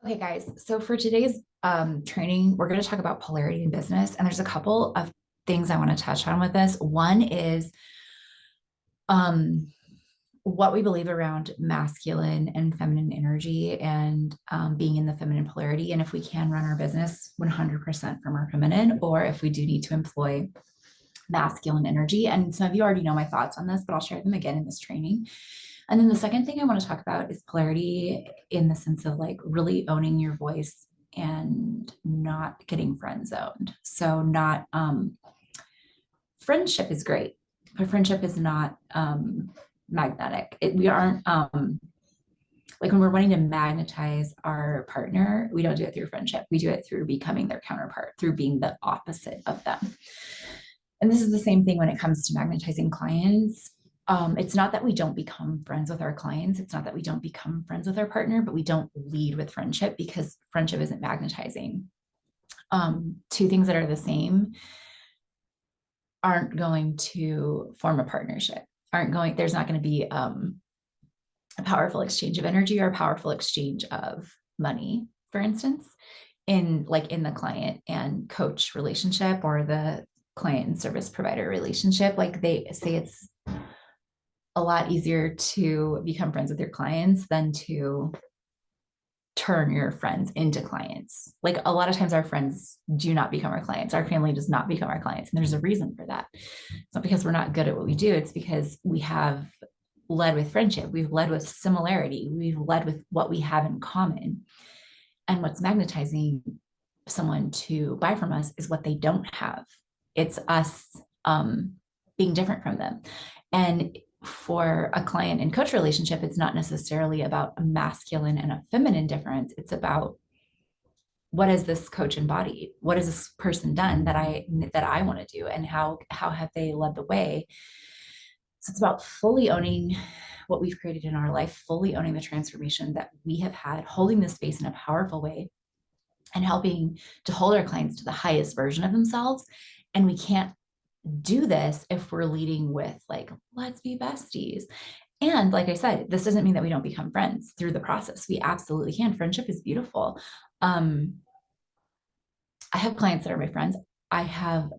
Okay, guys. So for today's training, we're going to talk about polarity in business. And there's a couple of things I want to touch on with this. One is um, what we believe around masculine and feminine energy and being in the feminine polarity. And if we can run our business 100% from our feminine, or if we do need to employ masculine energy. And some of you already know my thoughts on this, but I'll share them again in this training. And then the second thing I want to talk about is polarity in the sense of like really owning your voice and not getting friend zoned. So not friendship is great, but friendship is not magnetic. We aren't like when we're wanting to magnetize our partner, we don't do it through friendship. We do it through becoming their counterpart, through being the opposite of them. And this is the same thing when it comes to magnetizing clients. It's not that we don't become friends with our clients. It's not that we don't become friends with our partner, but we don't lead with friendship because friendship isn't magnetizing. Two things that are the same aren't going to form a partnership, there's not going to be a powerful exchange of energy or a powerful exchange of money, for instance, in the client and coach relationship or the client and service provider relationship. Like they say it's a lot easier to become friends with your clients than to turn your friends into clients. Like a lot of times our friends do not become our clients. Our family does not become our clients. And there's a reason for that. It's not because we're not good at what we do. It's because we have led with friendship. We've led with similarity. We've led with what we have in common. And what's magnetizing someone to buy from us is what they don't have. It's us being different from them. And for a client and coach relationship, it's not necessarily about a masculine and a feminine difference. It's about what has this coach embodied? What has this person done that I want to do? And how have they led the way? So it's about fully owning what we've created in our life, fully owning the transformation that we have had, holding this space in a powerful way, and helping to hold our clients to the highest version of themselves. And we can't do this if we're leading with like, let's be besties. And like I said, this doesn't mean that we don't become friends through the process. We absolutely can. Friendship is beautiful. I have clients that are my friends. I have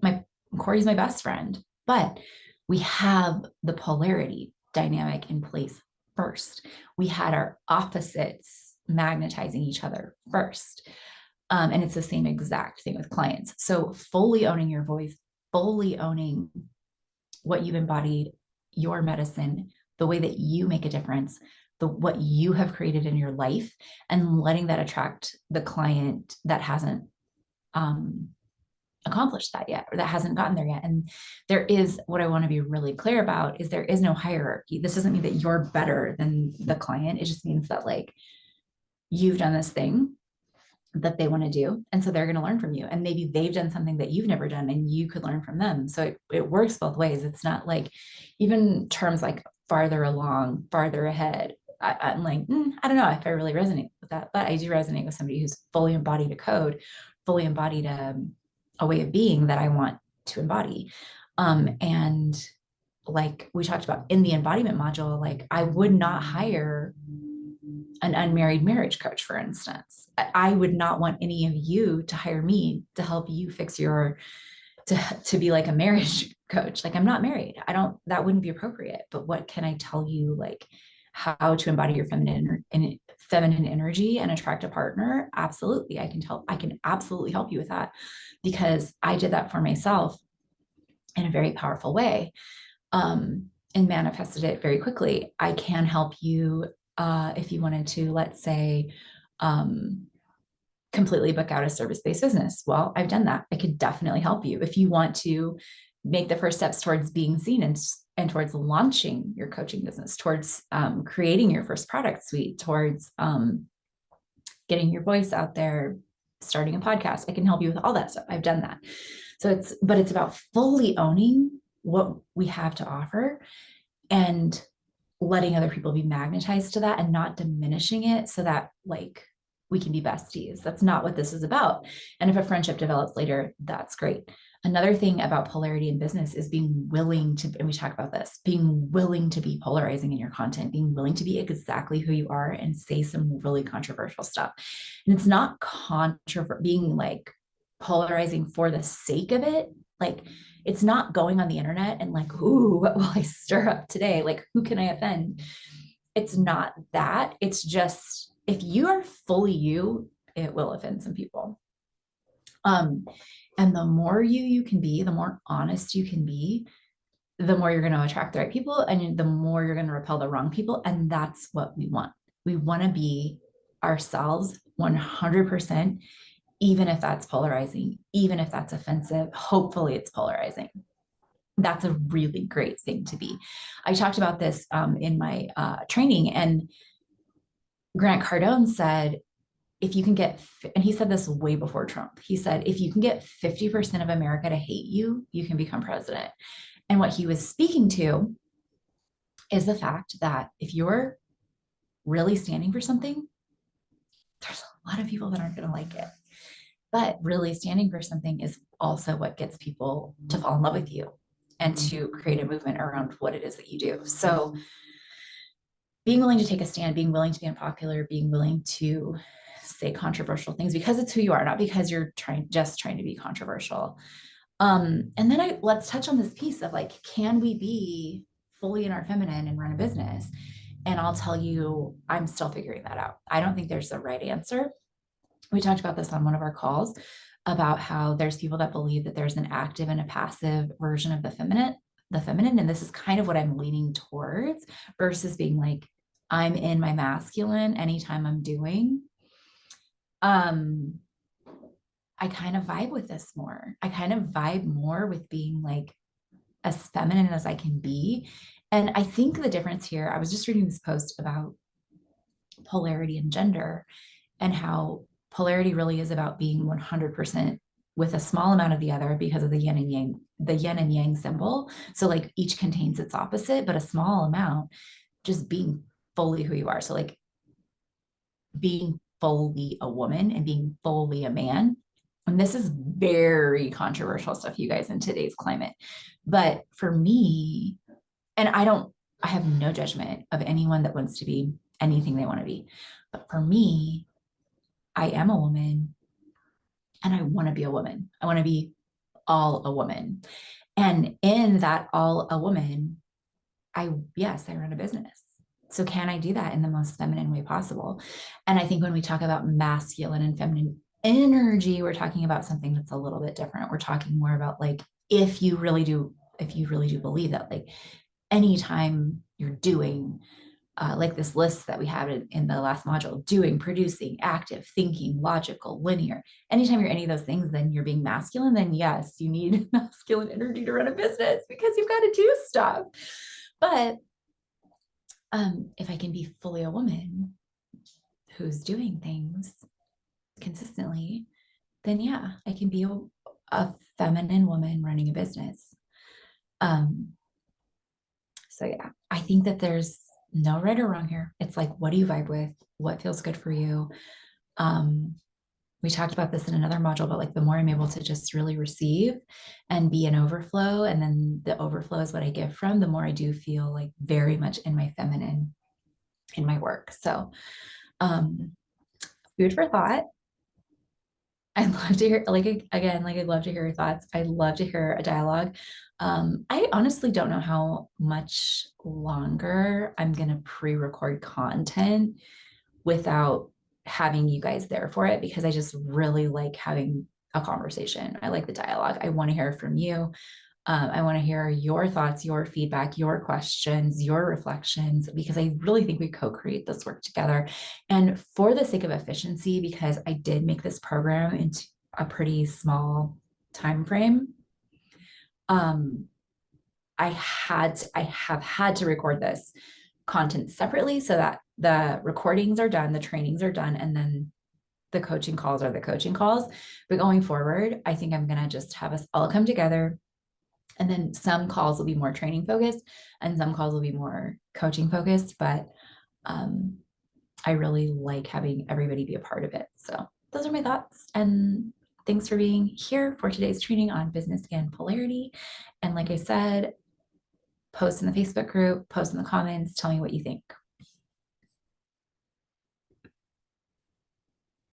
Corey's my best friend, but we have the polarity dynamic in place first. We had our opposites magnetizing each other first. And it's the same exact thing with clients. So fully owning your voice, fully owning what you've embodied, your medicine, the way that you make a difference, what you have created in your life, and letting that attract the client that hasn't accomplished that yet, or that hasn't gotten there yet. And there is, what I want to be really clear about is there is no hierarchy. This doesn't mean that you're better than the client. It just means that like you've done this thing that they want to do. And so they're going to learn from you. And maybe they've done something that you've never done and you could learn from them. So it works both ways. It's not like even terms like farther along, farther ahead. I'm like, I don't know if I really resonate with that, but I do resonate with somebody who's fully embodied a code, fully embodied a way of being that I want to embody. And like we talked about in the embodiment module, like I would not hire an unmarried marriage coach, for instance. I would not want any of you to hire me to help you fix to be like a marriage coach. Like I'm not married. That wouldn't be appropriate. But what can I tell you, like how to embody your feminine energy and attract a partner? Absolutely. I can absolutely help you with that because I did that for myself in a very powerful way. And manifested it very quickly. I can help you if you wanted to, let's say, completely book out a service-based business. Well, I've done that. I could definitely help you. If you want to make the first steps towards being seen and towards launching your coaching business, towards creating your first product suite, towards getting your voice out there, starting a podcast, I can help you with all that stuff. I've done that. So it's about fully owning what we have to offer and letting other people be magnetized to that and not diminishing it so that like we can be besties. That's not what this is about. And if a friendship develops later, that's great. Another thing about polarity in business is being willing to, and we talk about this, being willing to be polarizing in your content, being willing to be exactly who you are and say some really controversial stuff. And it's not being like polarizing for the sake of it. Like, it's not going on the internet and like, ooh, what will I stir up today? Like, who can I offend? It's not that. It's just, if you are fully you, it will offend some people. And the more you can be, the more honest you can be, the more you're going to attract the right people and the more you're going to repel the wrong people. And that's what we want. We want to be ourselves 100%, even if that's polarizing, even if that's offensive. Hopefully it's polarizing. That's a really great thing to be. I talked about this in my training, and Grant Cardone said, if you can get, and he said this way before Trump, he said, if you can get 50% of America to hate you, you can become president. And what he was speaking to is the fact that if you're really standing for something, there's a lot of people that aren't going to like it. But really standing for something is also what gets people to fall in love with you and to create a movement around what it is that you do. So being willing to take a stand, being willing to be unpopular, being willing to say controversial things because it's who you are, not because you're trying to be controversial. And then let's touch on this piece of like, can we be fully in our feminine and run a business? And I'll tell you, I'm still figuring that out. I don't think there's a right answer. We talked about this on one of our calls about how there's people that believe that there's an active and a passive version of the feminine. And this is kind of what I'm leaning towards versus being like, I'm in my masculine anytime I'm doing. I kind of vibe with this more. I kind of vibe more with being like as feminine as I can be. And I think the difference here, I was just reading this post about polarity and gender and how polarity really is about being 100% with a small amount of the other because of the yin and yang symbol. So like each contains its opposite, but a small amount, just being fully who you are. So like being fully a woman and being fully a man. And this is very controversial stuff, you guys, in today's climate. But for me, and I have no judgment of anyone that wants to be anything they want to be. But for me, I am a woman and I want to be a woman. I want to be all a woman. And in that all a woman, yes, I run a business. So can I do that in the most feminine way possible? And I think when we talk about masculine and feminine energy, we're talking about something that's a little bit different. We're talking more about like, if you really do believe that, like anytime you're doing like this list that we had in the last module, doing, producing, active, thinking, logical, linear. Anytime you're any of those things, then you're being masculine, then yes, you need masculine energy to run a business because you've got to do stuff. But if I can be fully a woman who's doing things consistently, then yeah, I can be a feminine woman running a business. So yeah, I think that there's no right or wrong here. It's like, what do you vibe with? What feels good for you? We talked about this in another module, but like the more I'm able to just really receive and be an overflow, and then the overflow is what I give from, the more I do feel like very much in my feminine in my work. So food for thought. I'd love to hear, like, again, like, I'd love to hear your thoughts. I'd love to hear a dialogue. I honestly don't know how much longer I'm going to pre-record content without having you guys there for it, because I just really like having a conversation. I like the dialogue. I want to hear from you. I want to hear your thoughts, your feedback, your questions, your reflections, because I really think we co-create this work together. And for the sake of efficiency, because I did make this program into a pretty small time frame, I have had to record this content separately so that the recordings are done, the trainings are done, and then the coaching calls are the coaching calls. But going forward, I think I'm going to just have us all come together. And then some calls will be more training focused and some calls will be more coaching focused. But I really like having everybody be a part of it. So those are my thoughts. And thanks for being here for today's training on business and polarity. And like I said, post in the Facebook group, post in the comments, tell me what you think.